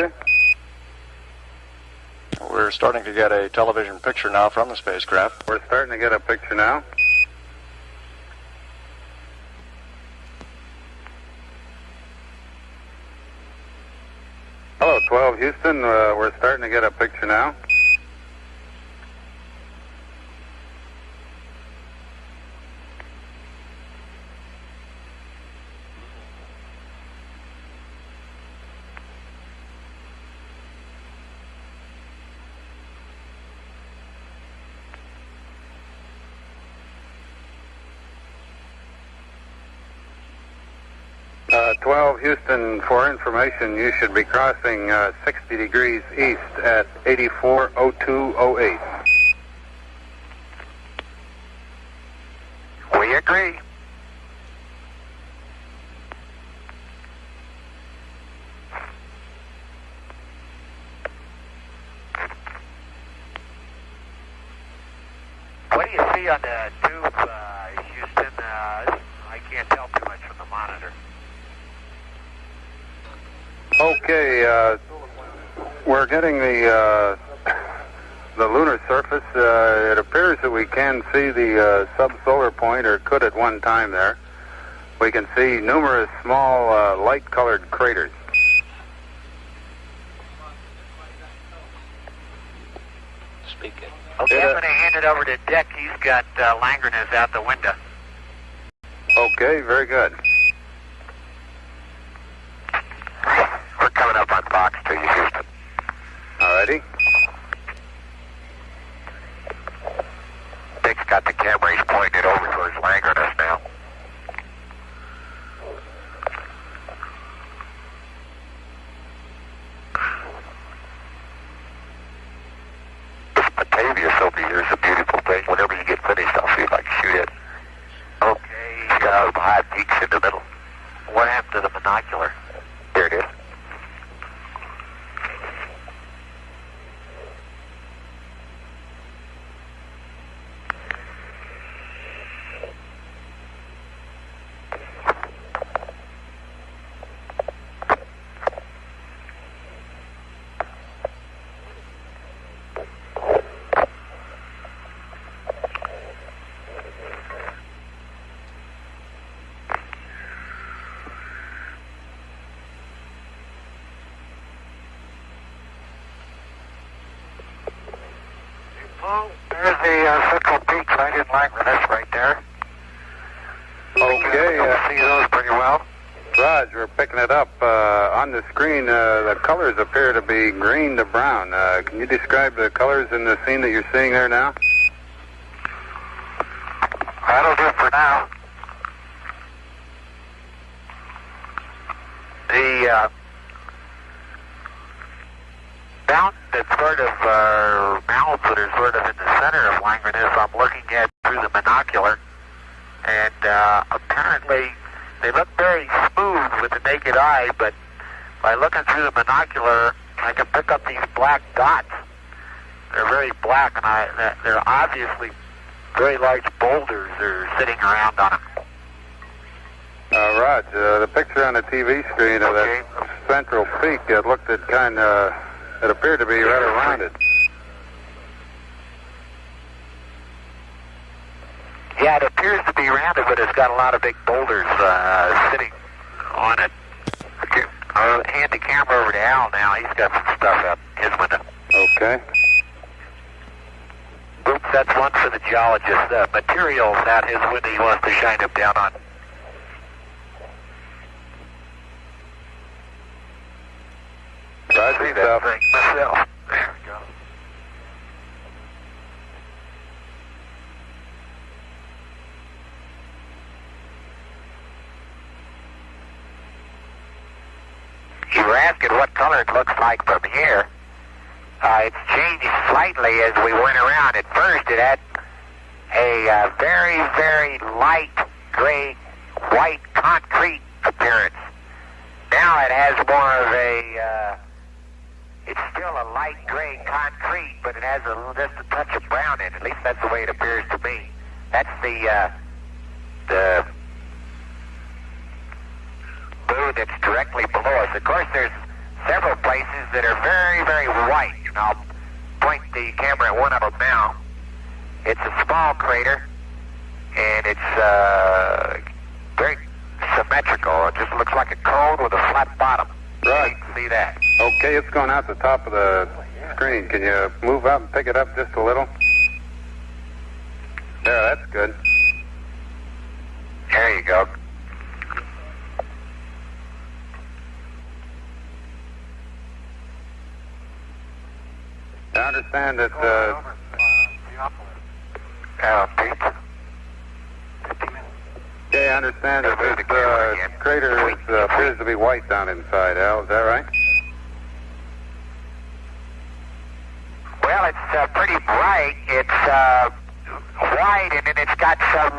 Roger. We're starting to get a television picture now from the spacecraft. We're starting to get a picture now. Hello, 12 Houston. We're starting to get a picture now. Uh, 12 Houston, for information, you should be crossing 60 degrees east at 840208. We agree. What do you see on the tube, Houston? I can't tell too much from the monitor. Okay, we're getting the lunar surface. It appears that we can see the subsolar point, or could at one time there. We can see numerous small light-colored craters. Speaking. Okay, I'm going to hand it over to Dick. He's got Langrenus out the window. Okay, very good. We're coming up on Fox to you, Houston. Alrighty. Dick's got the camera. He's pointing it over towards Langrenus now. This Batavia over here is a beautiful thing. Whenever you get finished, I'll see if I can shoot it. Okay. It's got some high peaks in the middle. What happened to the binocular? There it is. Well, there's the central peak right in Langrenus right there. Okay. See those pretty well. Raj, we're picking it up. On the screen, the colors appear to be green to brown. Can you describe the colors in the scene that you're seeing there now? That'll do for now. The mountain that's sort of mountains that are sort of in the center of Langrenus, I'm looking at through the binocular, and apparently they look very smooth with the naked eye, but by looking through the binocular, I can pick up these black dots. They're very black, and they're obviously very large boulders that are sitting around on them. Raj, the picture on the TV screen of that central peak, it looked at it appeared to be rather rounded. Yeah, it appears to be rounded, but it's got a lot of big boulders sitting on it. I'll hand the camera over to Al now. He's got some stuff out his window. Okay. Oops, that's one for the geologist. Materials out his window he wants to shine him down on. Roger, See that thing myself. There we go. You were asking what color it looks like from here. It's changed slightly as we went around. At first it had a very, very light gray, white concrete appearance. Now it has more of a, it's still a light gray concrete, but it has just a touch of brown in it. At least that's the way it appears to me. That's the blue that's directly below us. Of course, there's several places that are very, very white. And I'll point the camera at one of them now. It's a small crater, and it's very symmetrical. It just looks like a cone with a flat bottom. Right. You can see that. Okay, it's going out the top of the screen. Can you move up and pick it up just a little? There, that's good. There you go. I understand that Pete. okay, I understand that this crater appears to be white down inside, Al. Is that right? Well, it's pretty bright. It's white, and then it's got some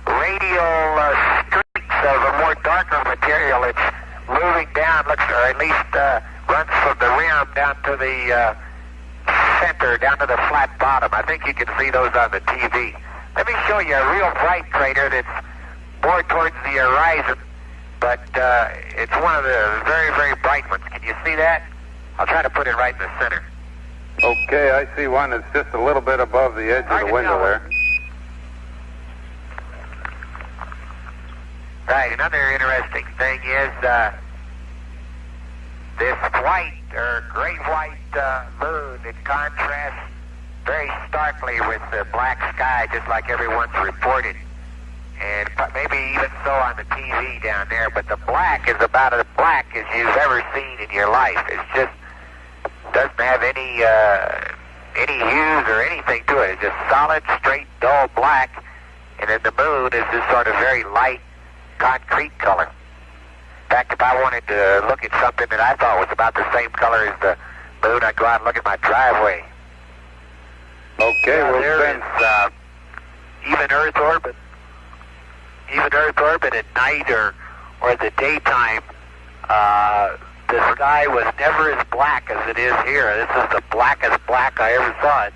radial streaks of a more darker material. It's moving down, or at least runs from the rim down to the center, down to the flat bottom. I think you can see those on the TV. Let me show you a real bright crater that's more towards the horizon, but it's one of the very, very bright ones. Can you see that? I'll try to put it right in the center. Okay, I see one that's just a little bit above the edge of the window there. Right, another interesting thing is this white or great white moon. It contrasts very starkly with the black sky, just like everyone's reported. And maybe even so on the TV down there, but the black is about as black as you've ever seen in your life. It's just doesn't have any hues or anything to it. It's just solid, straight, dull black, and then the moon is this sort of very light, concrete color. In fact, if I wanted to look at something that I thought was about the same color as the moon, I'd go out and look at my driveway. Okay, well, there is even Earth orbit at night or the daytime. The sky was never as black as it is here. This is the blackest black I ever saw.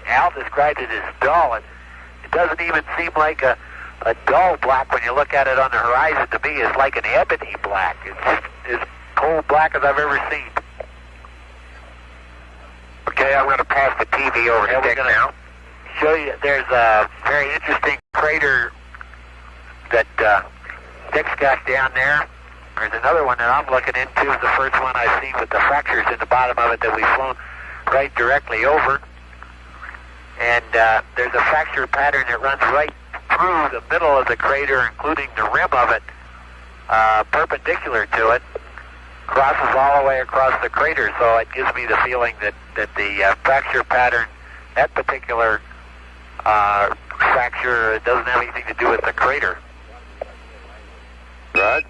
Al described it as dull, and it doesn't even seem like a dull black when you look at it on the horizon. To me, it's like an ebony black. It's just as cold black as I've ever seen. Okay, I'm going to pass the TV over to Dick now. Show you. There's a very interesting crater that Dick's got down there. There's another one that I'm looking into. The first one I've seen with the fractures in the bottom of it that we've flown right directly over. And there's a fracture pattern that runs right through the middle of the crater, including the rim of it, perpendicular to it, crosses all the way across the crater. So it gives me the feeling that the fracture pattern, that particular fracture, doesn't have anything to do with the crater. Rod?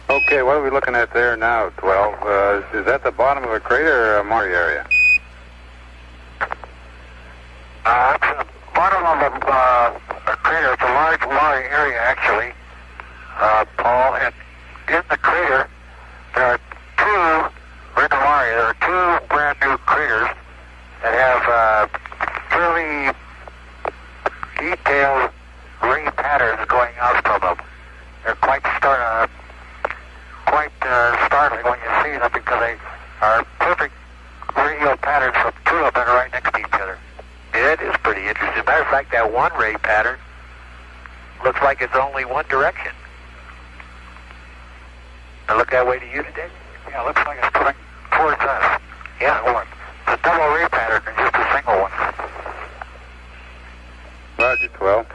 Okay, what are we looking at there now, 12? Is that the bottom of a crater or a Maury area? It's the bottom of a crater. It's a large Maury area, actually, Paul. And in the crater, there are we're in the Maury, there are two brand new craters that have fairly detailed ray patterns going out from them. They're quite startling when you see them because they are perfect radial patterns from two of them right next to each other. It is pretty interesting. As a matter of fact, that one ray pattern looks like it's only one direction. Does it look that way to you today? Yeah, it looks like it's coming towards us. Yeah, one. It's a double ray pattern and just a single one. Roger, 12.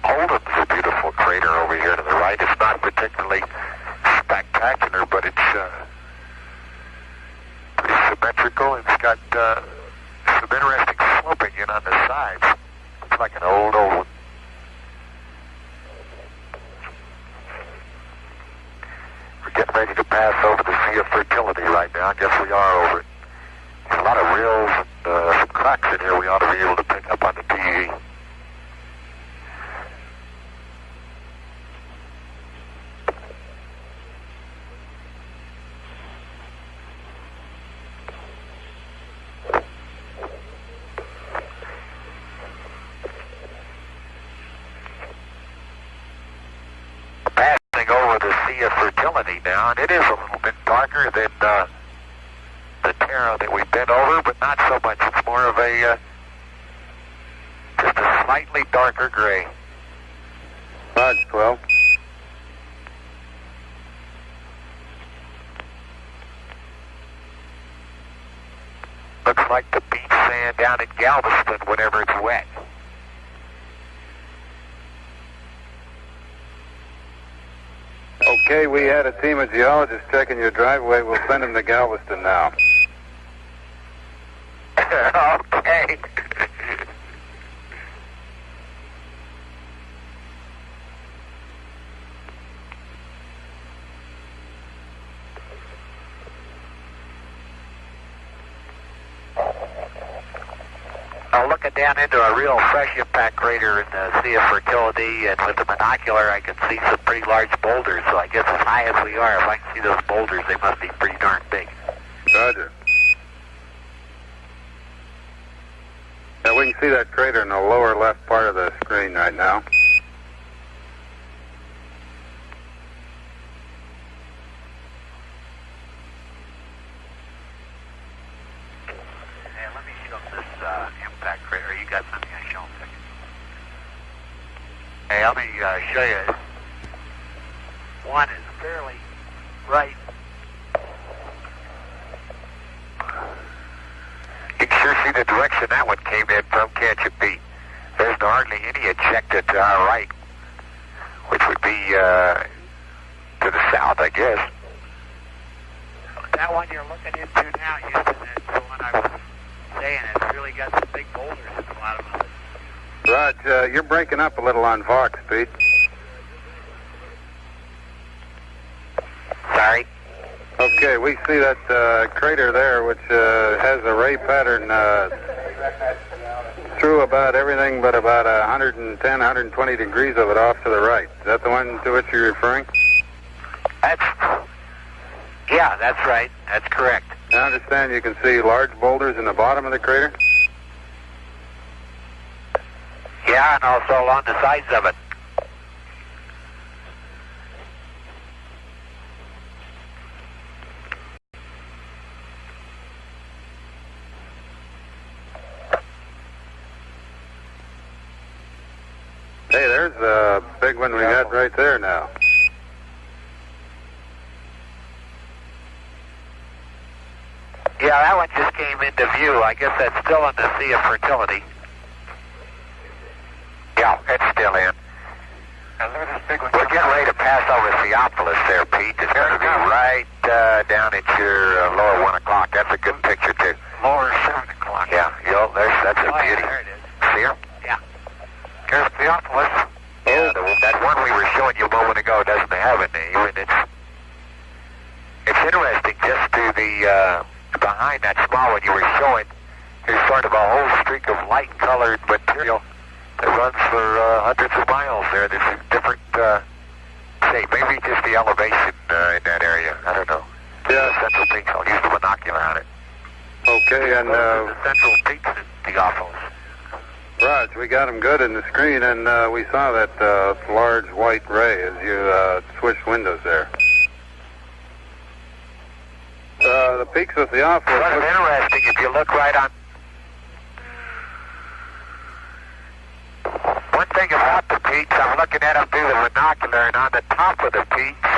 Holden's a beautiful crater over here to the right. It's not particularly spectacular, but it's pretty symmetrical. It's got some interesting sloping in on the sides. It's like an old one. We're getting ready to pass over the Sea of Fertility right now. I guess we are over it. There's a lot of rills and some cracks in here we ought to be able to pick up on the TV. crossing over the Sea of Fertility now, and it is a little bit darker than the Terra that we've been over, but not so much. It's more of a just a slightly darker gray. Roger, 12. Looks like the beach sand down in Galveston whenever it's wet. Okay, we had a team of geologists checking your driveway. We'll send them to Galveston now. Okay. I'm looking down into a real fresh impact crater in the Sea of Fertility, and with the binocular I can see some pretty large boulders, so I guess as high as we are, if I can see those boulders, they must be pretty darn big. Roger. Now we can see that crater in the lower left part of the screen right now. Let me show this impact crater. You got something I show them? Hey, let me show you. One is fairly right. You can sure see the direction that one came in from, can't you, Pete? There's hardly any ejected to our right, which would be to the south, I guess. That one you're looking into now, Houston, is the one I was saying. It's really got some big boulders at the bottom of it. Raj, you're breaking up a little on Vox, Pete. Sorry? Okay, we see that crater there, which has a ray pattern through about everything but about 110, 120 degrees of it off to the right. Is that the one to which you're referring? Yeah, that's right. That's correct. I understand you can see large boulders in the bottom of the crater? Yeah, and also along the sides of it. Hey, there's a big one we got right there now. Yeah, that one just came into view. I guess that's still in the Sea of Fertility. Yeah, it's still in. We're getting ready to pass over Theophilus there, Pete. It's going to be right down at your lower 1 o'clock. That's a good picture, too. Lower 7 o'clock. Yeah, that's a beauty. Yeah, there it is. See her? Yeah. There's Theophilus. Yeah, that one we were showing you a moment ago doesn't have a name, and it's interesting just to the behind that small one you were showing. There's sort of a whole streak of light-colored material that runs for hundreds of miles there. There's a different shape. Maybe just the elevation in that area. I don't know. Yeah. The central peaks. I'll use the binocular on it. Okay, and the central peaks in Theophilus. Raj, we got them good in the screen, and we saw that large white ray as you switched windows there. The peaks of Theophilus. Sort of interesting if you look right on. One thing about the peaks, I'm looking at them through the binocular, and on the top of the peaks,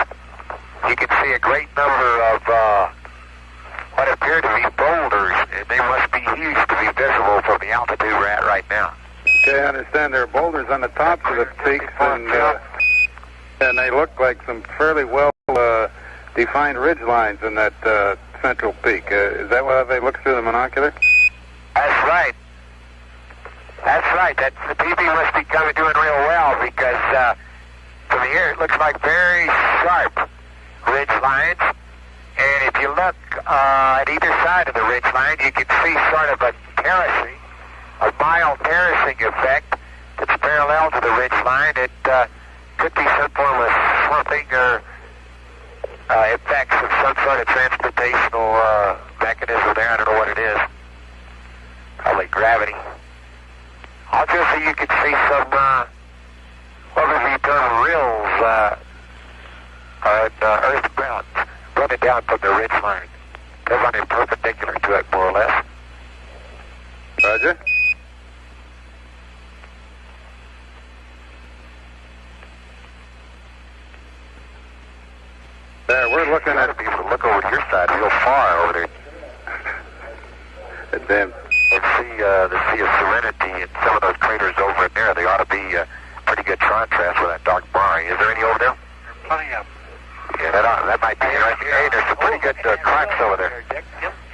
you can see a great number of what appear to be boulders, and they must be huge to be visible from the altitude we're at right now. Okay, I understand there are boulders on the tops of the peaks, and they look like some fairly well defined ridge lines in that central peak. Is that what they look through the binocular? That's right. That's right. The PB must be doing real well, because from here it looks like very sharp ridge lines. And if you look at either side of the ridge line, you can see sort of a terracing, a mild terracing effect that's parallel to the ridge line. It could be some form of slumping or effects of some sort of transportational mechanism there. I don't know what it is. Probably gravity. Also, so you can see some what would be termed rills earth ground, running down from the ridge line. They're running perpendicular to it, more or less. Roger. There, we're looking at... be able to look over to your side real far over there. Damn. And see the Sea of Serenity and some of those craters over in there. They ought to be pretty good contrast with that dark brine. Is there any over there? Plenty of. Yeah, that might be interesting. Hey, there's some pretty good cracks over there.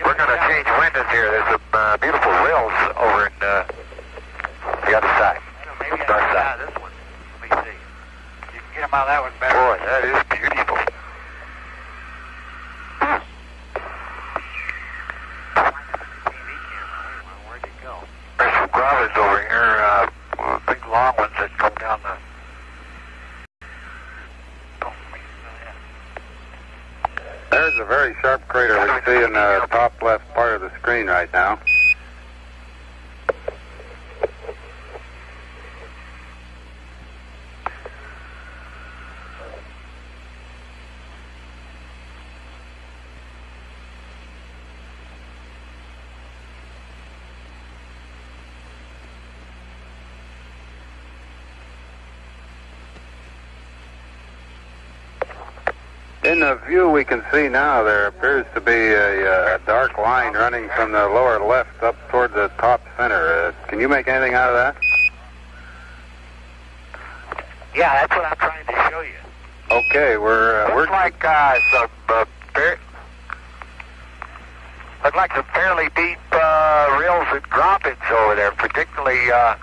We're going to change windows here. There's some beautiful rills over in the other side. Maybe Dark I side. this one. Let me see. You can get them out of that one better. Boy, that is beautiful. Where'd it go? There's some gravas over here, big long ones that come down the... There's a very sharp crater we see in the top left part of the screen right now. In the view we can see now, there appears to be a dark line running from the lower left up toward the top center. Can you make anything out of that? Yeah, that's what I'm trying to show you. Okay, we're Looks like some look like some fairly deep rills and droppings over there, particularly the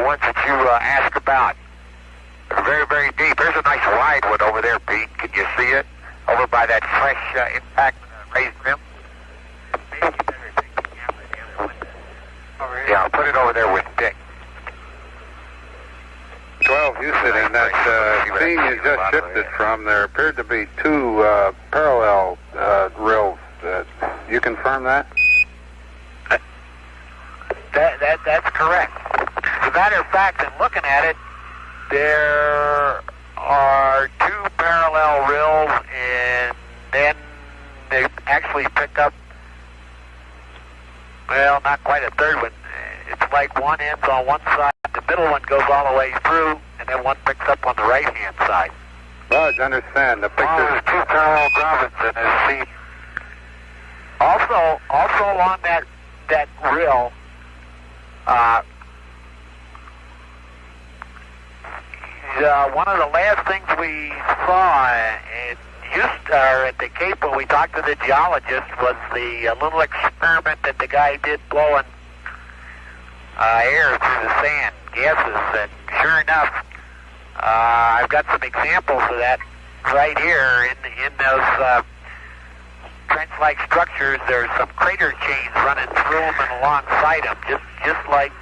ones that you asked about. They're very, very deep. There's a nice wide one over there, Pete. Can you see it? Over by that fresh impact raised rim. Maybe you better take the camera the other window. Over here. Yeah, I'll put it over there with Dick. 12 Houston, in that scene you just shifted from, there appeared to be two parallel rills. You confirm that? That's correct. As a matter of fact, in looking at it, there are two parallel rills, and then they actually pick up, well, not quite a third one. It's like one ends on one side, the middle one goes all the way through, and then one picks up on the right-hand side. Well, I understand. The picture... there's two parallel gravins in this seat. Also along that rill, one of the last things we saw in Houston, or at the Cape when we talked to the geologist, was the little experiment that the guy did blowing air through the sand, gases, and sure enough, I've got some examples of that right here in those trench-like structures. There's some crater chains running through them and alongside them, just like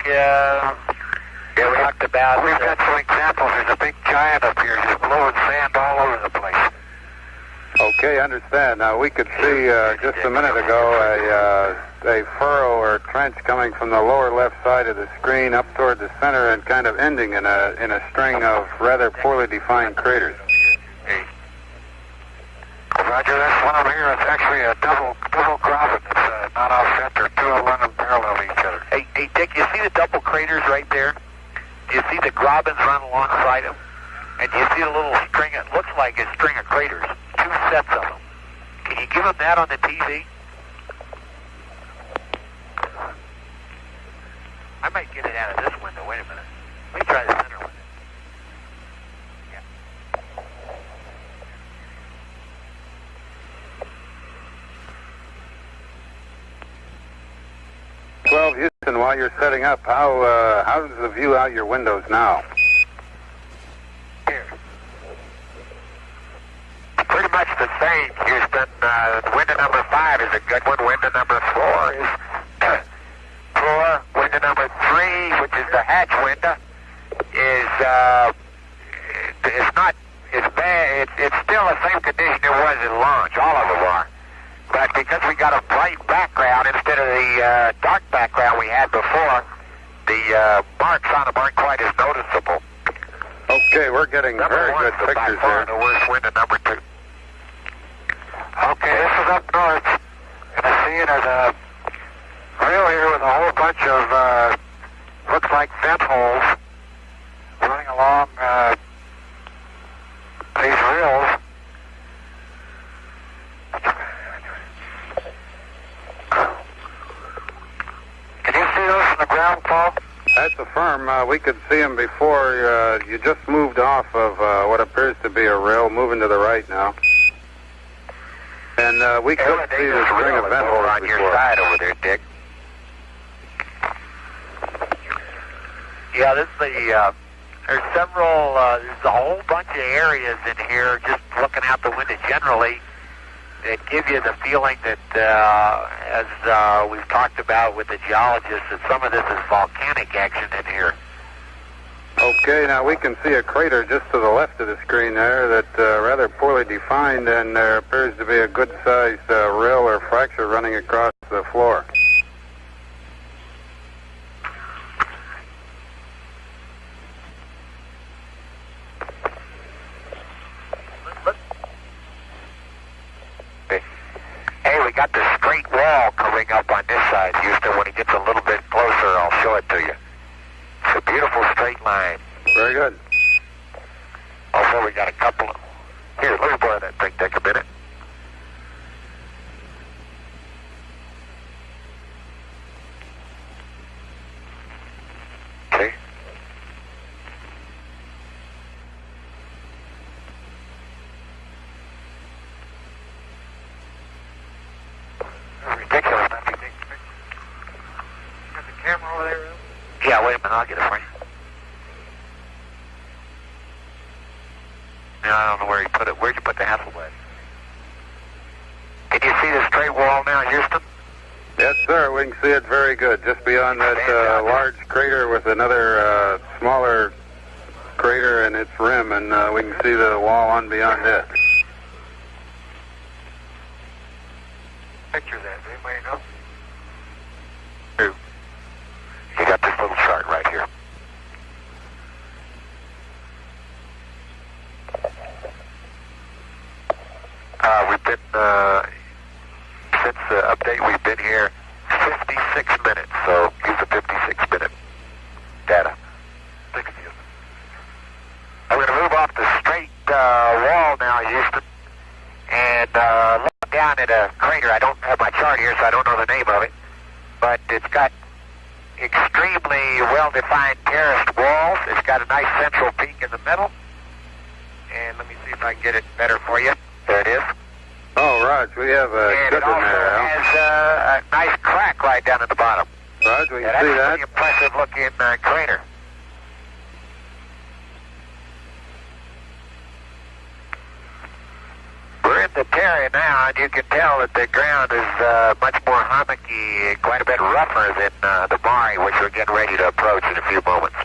we talked about. We've got some examples. There's a big giant up here just blowing sand all over the place. Okay, I understand. Now, we could see just a minute ago a furrow or trench coming from the lower left side of the screen up toward the center and kind of ending in a string of rather poorly defined craters. Hey. Roger, that's one over here. It's actually a double graben. It's not off center. Two of them running parallel to each other. Hey, Dick, you see the double craters right there? Do you see the grabens run alongside them? And do you see the little string? It looks like a string of craters. Two sets of them. Can you give them that on the TV? I might get it out of this window. Wait a minute. Let me try the center one. Yeah. 12 Houston, while you're setting up, how's the view out your windows now? Here. Pretty much the same, Houston. Window number 5 is a good one. Window number 4 is poor. Window number 3, which is the hatch window, is it's not as bad. It's still the same condition it was in launch. All of them are. But because we got a bright background instead of the dark background we had before, the marks on them aren't quite as noticeable. Okay, we're getting very good by pictures far here. the worst wind of number 2. Okay, this is up north. And I see it as a rail here with a whole bunch of, looks like vent holes running along these rails. Can you see those from the ground, Paul? That's a firm. We could see them before you just moved off of what appears to be a rail, moving to the right now. And we could see the string of vent holes on your side over there, Dick. Yeah, this is the, there's several, there's a whole bunch of areas in here, just looking out the window generally, that give you the feeling that, as we've talked about with the geologists, that some of this is volcanic action in here. Okay, now we can see a crater just to the left of the screen there that's rather poorly defined, and there appears to be a good-sized rill or fracture running across the floor. Hey, we got the straight wall coming up on this side, Houston. When he gets a little bit closer, I'll show it to you. It's a beautiful straight line. Very good. Also, we got a couple of... Here, let me borrow that thing. Take a minute. Okay. Ridiculous, not to take the picture. Got the camera over there, Will? Yeah, wait a minute. I'll get it for you. Yeah, I don't know where he put it. Where'd you put the Hasselblad? Can you see the straight wall now, Houston? Yes, sir. We can see it very good. Just beyond that large crater with another smaller crater in its rim, and we can see the wall on beyond it. Picture that. Does anybody know? Who? You got this little chart right here. We've been, since the update, we've been here 56 minutes, so use the 56-minute data. 60. I'm going to move off the straight wall now, Houston, and look down at a crater. I don't have my chart here, so I don't know the name of it, but it's got extremely well-defined terraced walls. It's got a nice central peak in the middle, and let me see if I can get it better for you. There it is. Oh, Raj, we have a And good it one also there, Al. has a nice crack right down at the bottom. Raj, we can That's see a that. pretty impressive-looking crater. We're in the terrain now, and you can tell that the ground is much more hummocky, quite a bit rougher than the Mare, which we're getting ready to approach in a few moments.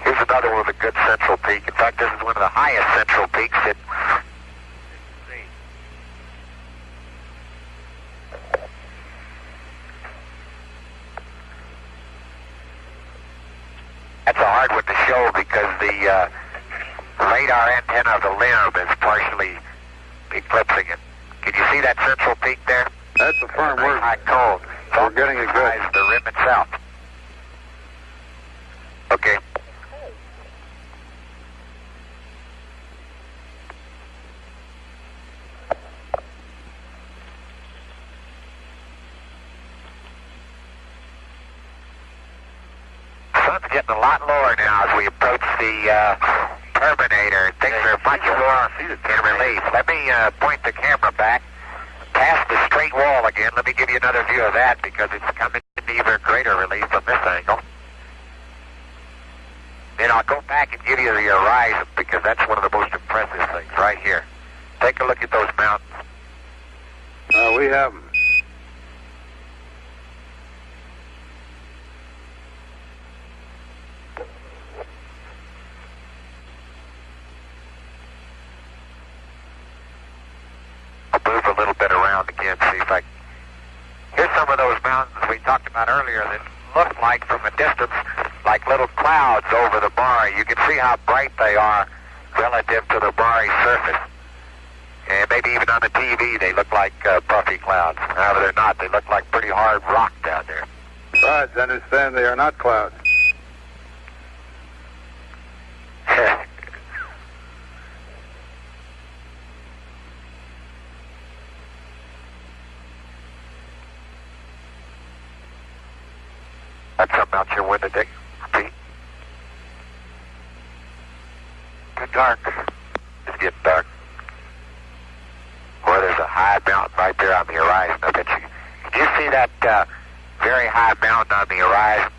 Here's another one with a good central peak. In fact, this is one of the highest central peaks in... That's a hard one to show because the radar antenna of the limb is partially eclipsing it. Can you see that central peak there? That's a firm Very word. high cone. We're getting it good. Size of the rim itself. Okay. Sun's getting a lot lower now as we approach the Terminator. Things are much more in relief. Let me point the camera back past the straight wall again. Let me give you another view of that because it's coming into even greater relief from this angle. Then I'll go back and give you the horizon because that's one of the most impressive things right here. Take a look at those mountains. We have them. I'll move a little bit around again, see if I some of those mountains we talked about earlier that look like from a distance like little clouds over the Mare. You can see how bright they are relative to the Mare surface. And maybe even on the TV they look like puffy clouds. However, they're not. They look like pretty hard rock down there. Rods, understand they are not clouds. That's something out your window, Dick. Pete. Good dark. It's getting dark. Boy, there's a high mountain right there on the horizon. I bet you. Did you see that very high mountain on the horizon?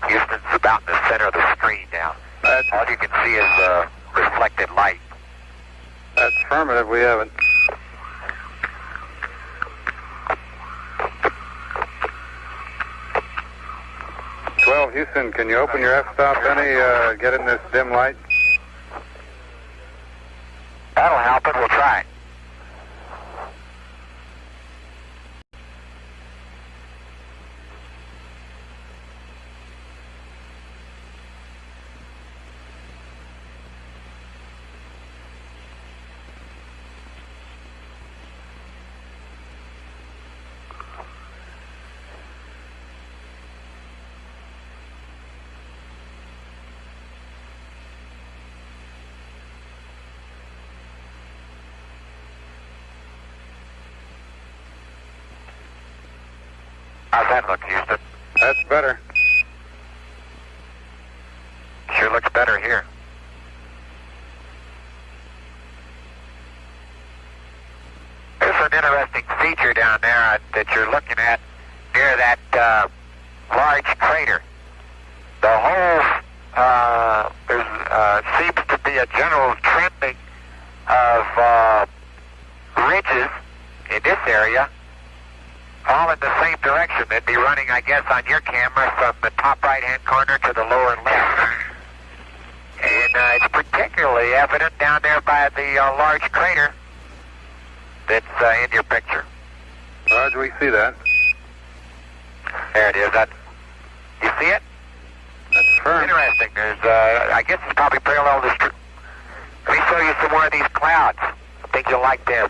Houston's about in the center of the screen now. All you can see is reflected light. That's affirmative. We haven't. Houston, can you open your f-stop any, get in this dim light? That'll help it. We'll try it. How's that look, Houston? That's better. Sure looks better here. There's an interesting feature down there that you're looking at near that large crater. The whole, there seems to be a general trending of ridges in this area, all in the same direction. They'd be running, I guess, on your camera from the top right-hand corner to the lower left. And it's particularly evident down there by the large crater that's in your picture. Roger, we see that. There it is. You see it? That's firm. Interesting. There's, I guess it's probably parallel to the street. Let me show you some more of these clouds. I think you'll like them.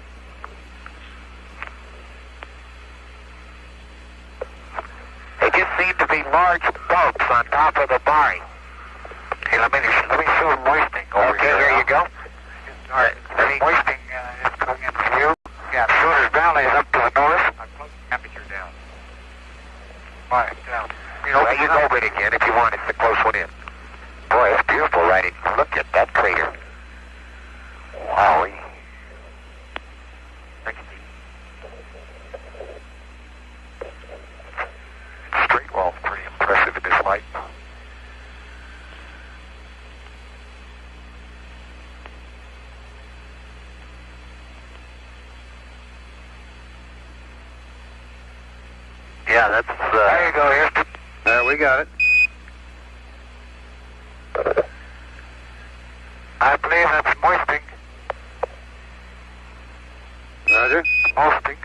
They just seem to be large bumps on top of the Mare. Hey, let me show moistening over here. Okay, there you go. All right, moistening is coming into view. Yeah, Sooners Valley is up to the north. I'll close the temperature down. All right, down. Well, you can over it again if you want. It's a close one in. Boy, it's beautiful right in. Look at that crater. Wowie. Thank you. Straight wall's pretty impressive in this light. Yeah, that's, there you go, Houston. There, we got it. I believe that's moisting. Roger. Moisting.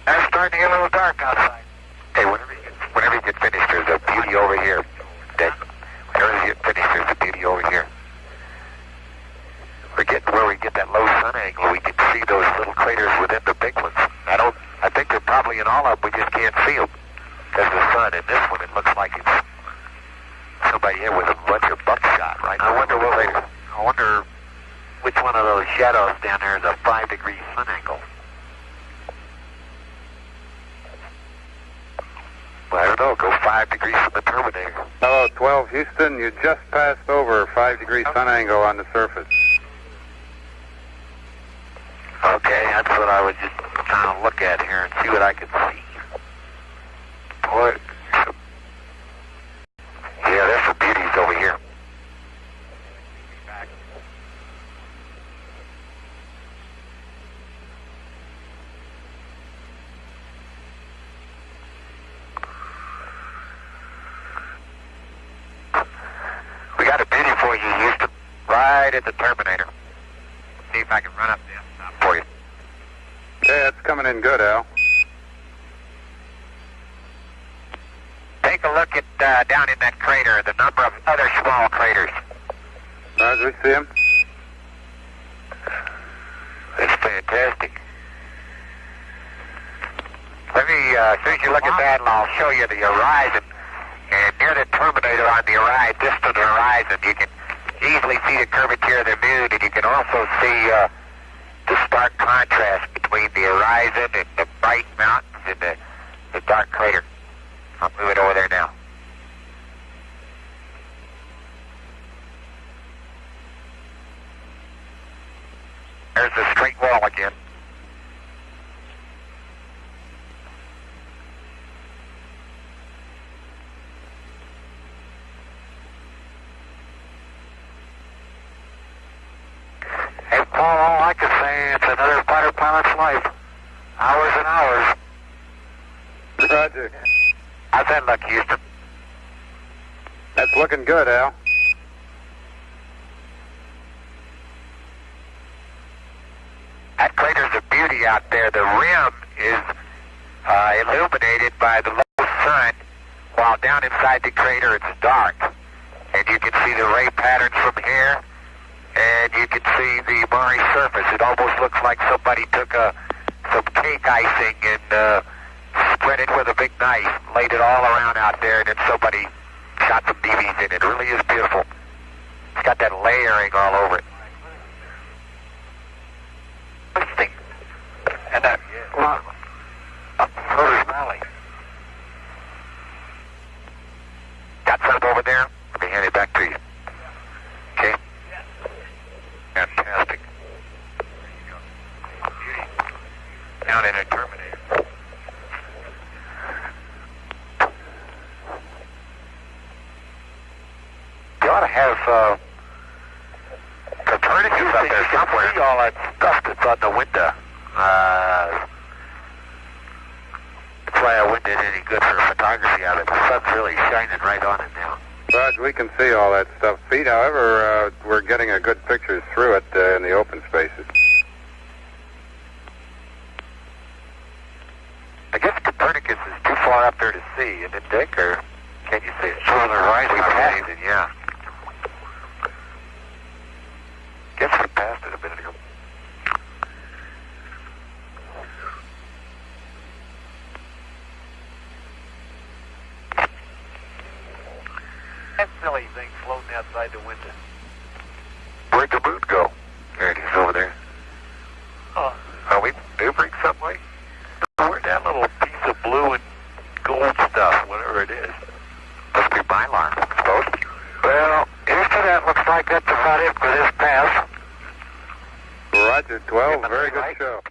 It's starting to get a little dark outside. Hey, whenever you get finished, there's a beauty over here. Whenever you get finished, there's a beauty over here. We're getting where we get that low sun angle. We can see those little craters within the big ones. I think they're probably in all of them. We just can't see them because of the sun. In this one, it looks like it's somebody here with a bunch of buckshot, right? I wonder which one of those shadows down there is a 5-degree sun angle. Well, I don't know. Go 5 degrees from the terminator. Hello, 12 Houston. You just passed over 5-degree sun angle on the surface. Okay, that's what I was just trying to look at here and see what I could see. Boy, yeah, there's some beauties over here. We got a beauty for you, Houston, right at the terminator. see if I can run up the stop for you. Okay, that's coming in good, Al. Take a look at down in that crater, the number of other small craters. Roger, we see him. That's fantastic. Let me, as soon as you look at that, I'll show you the horizon. And near the terminator on the horizon, distant horizon, you can easily see the curvature of the moon, and you can also see the stark contrast between the horizon and the bright mountains and the dark crater. I'll move it over there now. There's the straight wall again. Hey, Paul, all I can say, it's another fighter pilot's life. Hours and hours. Roger. How's that look, Houston? That's looking good, Al. That crater's a beauty out there. The rim is illuminated by the low sun, while down inside the crater it's dark. And you can see the ray patterns from here, and you can see the marry surface. It almost looks like somebody took some cake icing and spread it with a big knife, laid it all around out there, and then somebody shot some BBs in it. It really is beautiful. It's got that layering all over it. Interesting. And that up Rotors Valley. Got something over there? Let me hand it back to you. Okay? Fantastic. There you go. Beauty. Down in a Terminator. You ought to have Copernicus up there somewhere. See all that stuff that's on the window. That's why I wouldn't did any good for photography of it. The sun's really shining right on it now. Roger, we can see all that stuff. Pete, however, we're getting a good picture through it in the open spaces. I guess Copernicus is too far up there to see, isn't it, Dick? Or can you see it? It's on the horizon. We passed it, yeah. Guess we passed it a minute ago. That silly thing floating outside the window. Where'd the moon go? There it is over there. Oh. Are we maneuvering some way? Where'd that little piece of blue and gold stuff, whatever it is? Must be Mylar, I suppose. Well, Houston, that looks like that's about it for this pass. Roger, 12. Very good show.